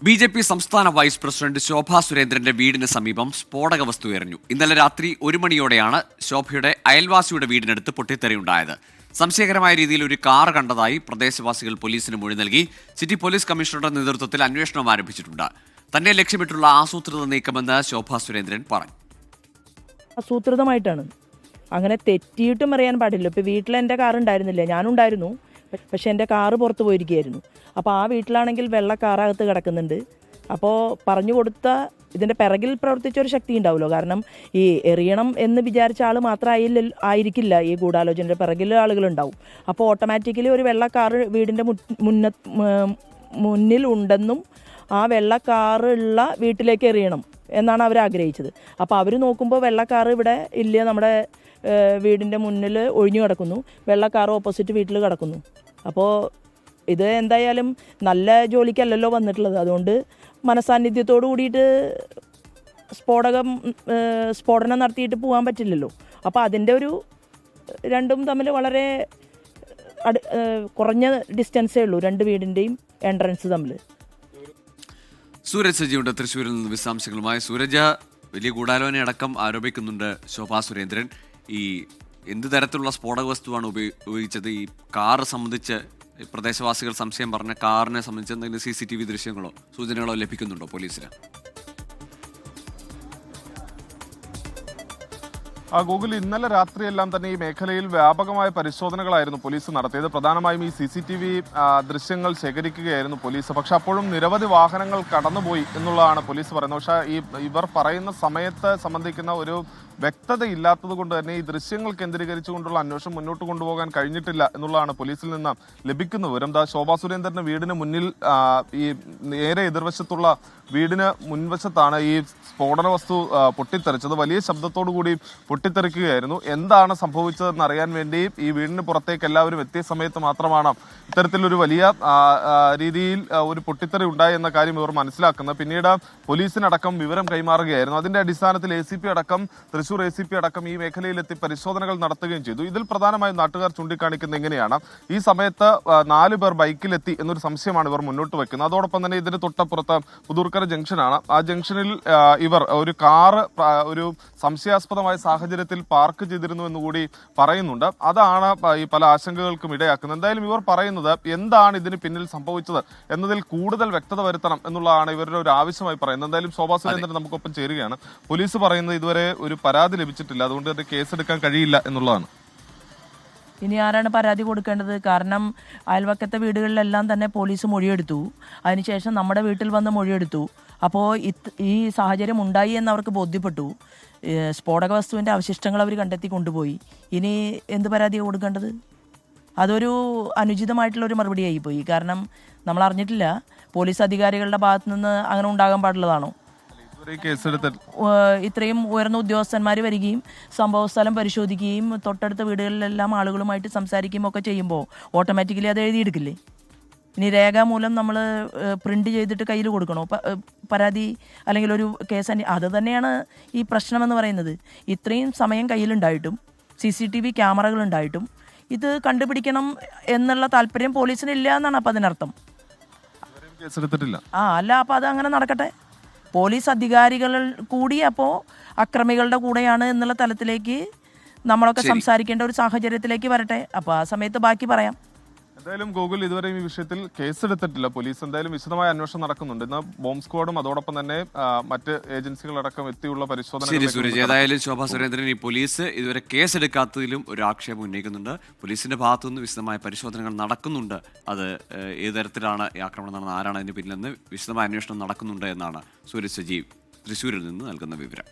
BJP. സംസ്ഥാന vice president Shobha സുരേന്ദ്രന്റെ വീടിന് സമീപം സ്ഫോടക വസ്തു എറിഞ്ഞു. ഇന്നലെ രാത്രി 1 മണിയോടെയാണ് ശോഭയുടെ അയൽവാസിയുടെ വീടിനടുത്ത് പൊട്ടിത്തെറിയുണ്ടായത്. സംശയകരമായ രീതിയിൽ ഒരു കാർ കണ്ടതായി പ്രദേശവാസികൾ പോലീസിന് മൊഴി നൽകി. സിറ്റി പോലീസ് കമ്മീഷണറുടെ നേതൃത്വത്തിൽ അന്വേഷണം ആരംഭിച്ചിട്ടുണ്ട്. തന്നെ ലക്ഷ്യമിട്ടുള്ള ആസൂത്രിത നീക്കമെന്ന് ശോഭാ സുരേന്ദ്രൻ പറഞ്ഞു. ആസൂത്രിതമായിട്ടാണ്, അങ്ങനെ തെറ്റിയിട്ടും അറിയാൻ പാടില്ല. ഇപ്പോൾ വീട്ടിൽ എൻ്റെ കാർ ഉണ്ടായിരുന്നില്ല, ഞാനുണ്ടായിരുന്നു, പക്ഷേ എൻ്റെ കാറ് പുറത്ത് പോയിരിക്കുകയായിരുന്നു. അപ്പോൾ ആ വീട്ടിലാണെങ്കിൽ വെള്ള കാറകത്ത് കിടക്കുന്നുണ്ട്. അപ്പോൾ പറഞ്ഞു കൊടുത്ത ഇതിൻ്റെ പിറകിൽ പ്രവർത്തിച്ചൊരു ശക്തി ഉണ്ടാവുമല്ലോ. കാരണം ഈ എറിയണം എന്ന് വിചാരിച്ച ആൾ മാത്രം ആയിരിക്കില്ല ഈ ഗൂഢാലോചനയുടെ പിറകിൽ ആളുകളുണ്ടാവും. അപ്പോൾ ഓട്ടോമാറ്റിക്കലി ഒരു വെള്ള കാറ് വീടിൻ്റെ മുന്നിൽ ഉണ്ടെന്നും ആ വെള്ള കാറുള്ള വീട്ടിലേക്ക് എറിയണം എന്നാണ് അവർ ആഗ്രഹിച്ചത്. അപ്പോൾ അവർ നോക്കുമ്പോൾ വെള്ള കാറ് ഇവിടെ ഇല്ല, നമ്മുടെ വീടിൻ്റെ മുന്നിൽ ഒഴിഞ്ഞു കിടക്കുന്നു, വെള്ള കാറ് ഓപ്പോസിറ്റ് വീട്ടിൽ കിടക്കുന്നു. അപ്പോൾ ഇത് എന്തായാലും നല്ല ജോലിക്കല്ലല്ലോ വന്നിട്ടുള്ളത്. അതുകൊണ്ട് മനസാന്നിധ്യത്തോടു കൂടിയിട്ട് സ്ഫോടനം നടത്തിയിട്ട് പോകാൻ പറ്റില്ലല്ലോ. അപ്പോൾ അതിൻ്റെ ഒരു രണ്ടും തമ്മിൽ വളരെ കുറഞ്ഞ ഡിസ്റ്റൻസേ ഉള്ളൂ, രണ്ട് വീടിൻ്റെയും എൻട്രൻസ് തമ്മിൽ. സൂരജ് സജിയുടെ തൃശ്ശൂരിൽ നിന്ന് വിശദാംശങ്ങളുമായി. സൂരജ്, വലിയ ഗൂഢാലോചന അടക്കം ആരോപിക്കുന്നുണ്ട് ശോഭാ സുരേന്ദ്രൻ. ഈ എന്ത് തരത്തിലുള്ള സ്ഫോടക വസ്തുവാണ് ഉപയോഗിച്ചത്? ഈ കാറ് സംബന്ധിച്ച് പ്രദേശവാസികൾ സംശയം പറഞ്ഞ കാറിനെ സംബന്ധിച്ച് എന്തെങ്കിലും CCTV ദൃശ്യങ്ങളോ സൂചനകളോ ലഭിക്കുന്നുണ്ടോ പോലീസിന്? ഗൂഗിൾ, ഇന്നലെ രാത്രിയെല്ലാം തന്നെ ഈ മേഖലയിൽ വ്യാപകമായ പരിശോധനകളായിരുന്നു പോലീസ് നടത്തിയത്. പ്രധാനമായും ഈ CCTV ദൃശ്യങ്ങൾ ശേഖരിക്കുകയായിരുന്നു പോലീസ്. പക്ഷെ അപ്പോഴും നിരവധി വാഹനങ്ങൾ കടന്നുപോയി എന്നുള്ളതാണ് പോലീസ് പറയുന്നത്. പക്ഷേ ഇവർ പറയുന്ന സമയത്ത് സംബന്ധിക്കുന്ന ഒരു വ്യക്തതയില്ലാത്തത് കൊണ്ട് തന്നെ ഈ ദൃശ്യങ്ങൾ കേന്ദ്രീകരിച്ചുകൊണ്ടുള്ള അന്വേഷണം മുന്നോട്ട് കൊണ്ടുപോകാൻ കഴിഞ്ഞിട്ടില്ല എന്നുള്ളതാണ് പോലീസിൽ നിന്ന് ലഭിക്കുന്ന വിവരം. ശോഭാ സുരേന്ദ്രന്റെ വീടിന് മുന്നിൽ ഈ നേരെ എതിർവശത്തുള്ള വീടിന് മുൻവശത്താണ് ഈ സ്ഫോടന വസ്തു പൊട്ടിത്തെറിച്ചത്. വലിയ ശബ്ദത്തോടു കൂടി പൊട്ടിത്തെറിക്കുകയായിരുന്നു. എന്താണ് സംഭവിച്ചതെന്ന് അറിയാൻ വേണ്ടി ഈ വീടിന് പുറത്തേക്ക് എല്ലാവരും എത്തിയ സമയത്ത് മാത്രമാണ് ഇത്തരത്തിലൊരു വലിയ രീതിയിൽ ഒരു പൊട്ടിത്തെറി ഉണ്ടായി എന്ന കാര്യം ഇവർ മനസ്സിലാക്കുന്നത്. പിന്നീട് പോലീസിനടക്കം വിവരം കൈമാറുകയായിരുന്നു. അതിന്റെ അടിസ്ഥാനത്തിൽ ACP അടക്കം, തൃശൂർ ACP അടക്കം ഈ മേഖലയിലെത്തി പരിശോധനകൾ നടത്തുകയും ചെയ്തു. ഇതിൽ പ്രധാനമായും നാട്ടുകാർ ചൂണ്ടിക്കാണിക്കുന്നത് എങ്ങനെയാണ്, ഈ സമയത്ത് 4 പേർ ബൈക്കിലെത്തി എന്നൊരു സംശയമാണ് ഇവർ മുന്നോട്ട് വെക്കുന്നത്. അതോടൊപ്പം തന്നെ ഇതിന് തൊട്ടപ്പുറത്ത് പുതൂർക്കര ജംഗ്ഷനാണ്. ആ ജംഗ്ഷനിൽ ഇവർ ഒരു കാറ് ഒരു സംശയാസ്പദമായ സാഹചര്യത്തിൽ പാർക്ക് ചെയ്തിരുന്നു എന്നുകൂടി പറയുന്നുണ്ട്. അതാണ് ഈ പല ആശങ്കകൾക്കും ഇടയാക്കുന്നത്. എന്തായാലും ഇവർ പറയുന്നത് എന്താണ് ഇതിന് പിന്നിൽ സംഭവിച്ചത് എന്നതിൽ കൂടുതൽ വ്യക്തത വരുത്തണം എന്നുള്ളതാണ് ഇവരുടെ ഒരു ആവശ്യമായി പറയുന്നത്. എന്തായാലും ശോഭാ സുരേന്ദ്രൻ നമുക്കൊപ്പം ചേരുകയാണ്. പോലീസ് പറയുന്നത് ഇതുവരെ ഒരു പരാതി ലഭിച്ചിട്ടില്ല, അതുകൊണ്ട് തന്നെ കേസെടുക്കാൻ കഴിയില്ല എന്നുള്ളതാണ്. ഇനി ആരാണ് പരാതി കൊടുക്കേണ്ടത്? കാരണം അയൽവക്കത്തെ വീടുകളിലെല്ലാം തന്നെ പോലീസ് മൊഴിയെടുത്തു. അതിനുശേഷം നമ്മുടെ വീട്ടിൽ വന്ന് മൊഴിയെടുത്തു. അപ്പോൾ ഈ സാഹചര്യം ഉണ്ടായി എന്നവർക്ക് ബോധ്യപ്പെട്ടു. സ്ഫോടക വസ്തുവിൻ്റെ അവശിഷ്ടങ്ങൾ അവർ കണ്ടെത്തി കൊണ്ടുപോയി. ഇനി എന്ത് പരാതിയാണ് കൊടുക്കേണ്ടത്? അതൊരു അനുചിതമായിട്ടുള്ളൊരു മറുപടിയായിപ്പോയി. കാരണം നമ്മൾ അറിഞ്ഞിട്ടില്ല. പോലീസ് അധികാരികളുടെ ഭാഗത്തു നിന്ന് അങ്ങനെ ഉണ്ടാകാൻ പാടുള്ളതാണോ? ഇത്രയും ഉയർന്ന ഉദ്യോഗസ്ഥന്മാർ വരികയും സംഭവസ്ഥലം പരിശോധിക്കുകയും തൊട്ടടുത്ത വീടുകളിലെല്ലാം ആളുകളുമായിട്ട് സംസാരിക്കുകയും ഒക്കെ ചെയ്യുമ്പോൾ ഓട്ടോമാറ്റിക്കലി അത് എഴുതിയെടുക്കില്ലേ? ഇനി രേഖാമൂലം നമ്മൾ പ്രിന്റ് ചെയ്തിട്ട് കയ്യിൽ കൊടുക്കണോ പരാതി അല്ലെങ്കിൽ ഒരു കേസ്? അത് തന്നെയാണ് ഈ പ്രശ്നമെന്ന് പറയുന്നത്. ഇത്രയും സമയം കയ്യിലുണ്ടായിട്ടും CCTV ക്യാമറകൾ ഉണ്ടായിട്ടും ഇത് കണ്ടുപിടിക്കണം എന്നുള്ള താല്പര്യം പോലീസിനില്ല എന്നാണ് അപ്പം അതിനർത്ഥം. അല്ല, അപ്പം അത് അങ്ങനെ നടക്കട്ടെ. പോലീസ് അധികാരികൾ കൂടി അപ്പോൾ അക്രമികളുടെ കൂടെയാണ് എന്നുള്ള തലത്തിലേക്ക് നമ്മളൊക്കെ സംസാരിക്കേണ്ട ഒരു സാഹചര്യത്തിലേക്ക് വരട്ടെ. അപ്പോൾ ആ സമയത്ത് ബാക്കി പറയാം. എന്തായാലും ഗൂഗിൾ, ഇതുവരെ ഈ വിഷയത്തിൽ കേസെടുത്തിട്ടില്ല പോലീസ്. എന്തായാലും വിശദമായ അന്വേഷണം നടക്കുന്നുണ്ട്. ഇന്ന് ബോംബ് സ്ക്വാഡും അതോടൊപ്പം തന്നെ മറ്റ് ഏജൻസികളടക്കം എത്തിയുള്ള പരിശോധന. ശരി സൂരജ്, ഏതായാലും ശോഭാ സുരേന്ദ്രൻ, ഈ പോലീസ് ഇതുവരെ കേസെടുക്കാത്തതിലും ഒരു ആക്ഷേപം ഉന്നയിക്കുന്നുണ്ട്. പോലീസിന്റെ ഭാഗത്തുനിന്ന് വിശദമായ പരിശോധനകൾ നടക്കുന്നുണ്ട്. അത് ഏത് തരത്തിലാണ് ഈ ആക്രമണം നടന്നത്, ആരാണ് അതിന് പിന്നിലെന്ന് വിശദമായ അന്വേഷണം നടക്കുന്നുണ്ട് എന്നാണ് സൂരജ് സജീവ് തൃശ്ശൂരിൽ നിന്ന് നൽകുന്ന വിവരം.